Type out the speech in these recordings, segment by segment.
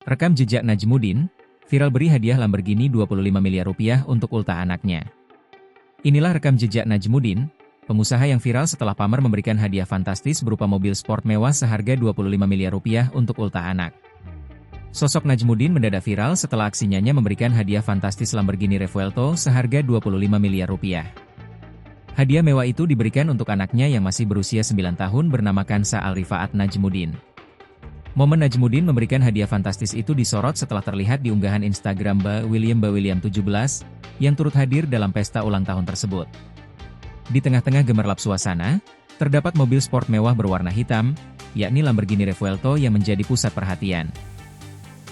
Rekam jejak Najmuddin, viral beri hadiah Lamborghini 25 miliar rupiah untuk ultah anaknya. Inilah rekam jejak Najmuddin, pengusaha yang viral setelah pamer memberikan hadiah fantastis berupa mobil sport mewah seharga 25 miliar rupiah untuk ultah anak. Sosok Najmuddin mendadak viral setelah aksinya memberikan hadiah fantastis Lamborghini Revuelto seharga 25 miliar rupiah. Hadiah mewah itu diberikan untuk anaknya yang masih berusia 9 tahun bernama Kansa Al-Rifaat Najmuddin. Momen Najmuddin memberikan hadiah fantastis itu disorot setelah terlihat di unggahan Instagram Mbak William 17, yang turut hadir dalam pesta ulang tahun tersebut. Di tengah-tengah gemerlap suasana, terdapat mobil sport mewah berwarna hitam, yakni Lamborghini Revuelto yang menjadi pusat perhatian.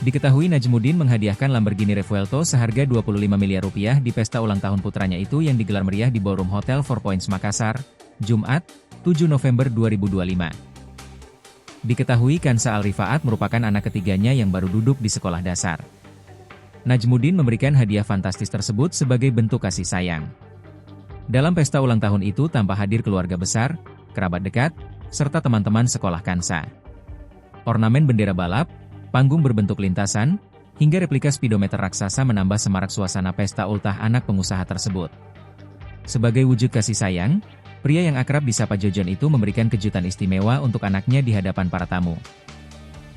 Diketahui Najmuddin menghadiahkan Lamborghini Revuelto seharga 25 miliar rupiah di pesta ulang tahun putranya itu yang digelar meriah di Ballroom Hotel Four Points Makassar, Jumat, 7 November 2025. Diketahui Kansa Al-Rifaat merupakan anak ketiganya yang baru duduk di sekolah dasar. Najmuddin memberikan hadiah fantastis tersebut sebagai bentuk kasih sayang. Dalam pesta ulang tahun itu tanpa hadir keluarga besar, kerabat dekat, serta teman-teman sekolah Kansa. Ornamen bendera balap, panggung berbentuk lintasan, hingga replika speedometer raksasa menambah semarak suasana pesta ultah anak pengusaha tersebut. Sebagai wujud kasih sayang, pria yang akrab disapa Jojon itu memberikan kejutan istimewa untuk anaknya di hadapan para tamu.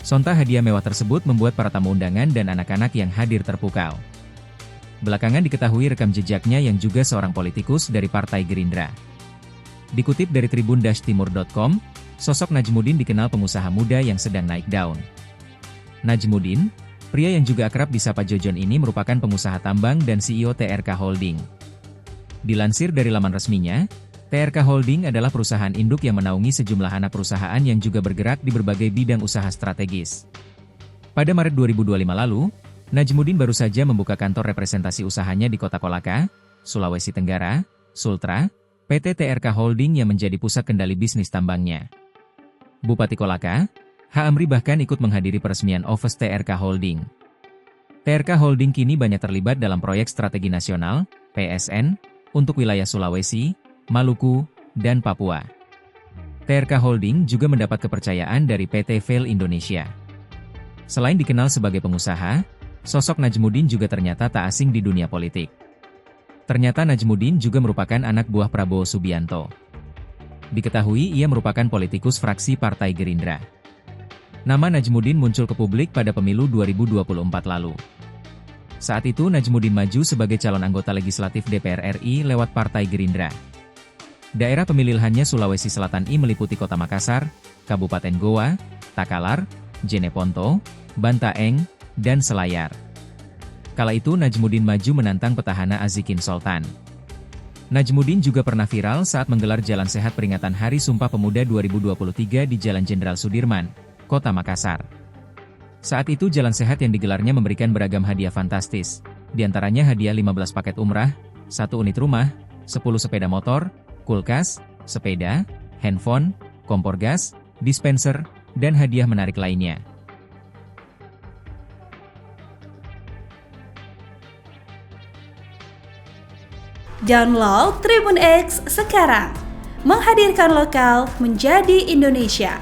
Sontak hadiah mewah tersebut membuat para tamu undangan dan anak-anak yang hadir terpukau. Belakangan diketahui rekam jejaknya yang juga seorang politikus dari Partai Gerindra. Dikutip dari tribun-timur.com, sosok Najmuddin dikenal pengusaha muda yang sedang naik daun. Najmuddin, pria yang juga akrab disapa Jojon ini merupakan pengusaha tambang dan CEO TRK Holding. Dilansir dari laman resminya, TRK Holding adalah perusahaan induk yang menaungi sejumlah anak perusahaan yang juga bergerak di berbagai bidang usaha strategis. Pada Maret 2025 lalu, Najmuddin baru saja membuka kantor representasi usahanya di Kota Kolaka, Sulawesi Tenggara, Sultra, PT TRK Holding yang menjadi pusat kendali bisnis tambangnya. Bupati Kolaka, H. Amri bahkan ikut menghadiri peresmian office TRK Holding. TRK Holding kini banyak terlibat dalam proyek strategi nasional, PSN, untuk wilayah Sulawesi, Maluku, dan Papua. TRK Holding juga mendapat kepercayaan dari PT Vail Indonesia. Selain dikenal sebagai pengusaha, sosok Najmuddin juga ternyata tak asing di dunia politik. Ternyata Najmuddin juga merupakan anak buah Prabowo Subianto. Diketahui ia merupakan politikus fraksi Partai Gerindra. Nama Najmuddin muncul ke publik pada pemilu 2024 lalu. Saat itu Najmuddin maju sebagai calon anggota legislatif DPR RI lewat Partai Gerindra. Daerah pemilihannya Sulawesi Selatan I meliputi Kota Makassar, Kabupaten Goa, Takalar, Jeneponto, Bantaeng, dan Selayar. Kala itu Najmuddin maju menantang petahana Azikin Sultan. Najmuddin juga pernah viral saat menggelar Jalan Sehat peringatan Hari Sumpah Pemuda 2023 di Jalan Jenderal Sudirman, Kota Makassar. Saat itu Jalan Sehat yang digelarnya memberikan beragam hadiah fantastis, diantaranya hadiah 15 paket umrah, 1 unit rumah, 10 sepeda motor, kulkas, sepeda, handphone, kompor gas, dispenser, dan hadiah menarik lainnya. Download Tribun X sekarang, menghadirkan lokal menjadi Indonesia.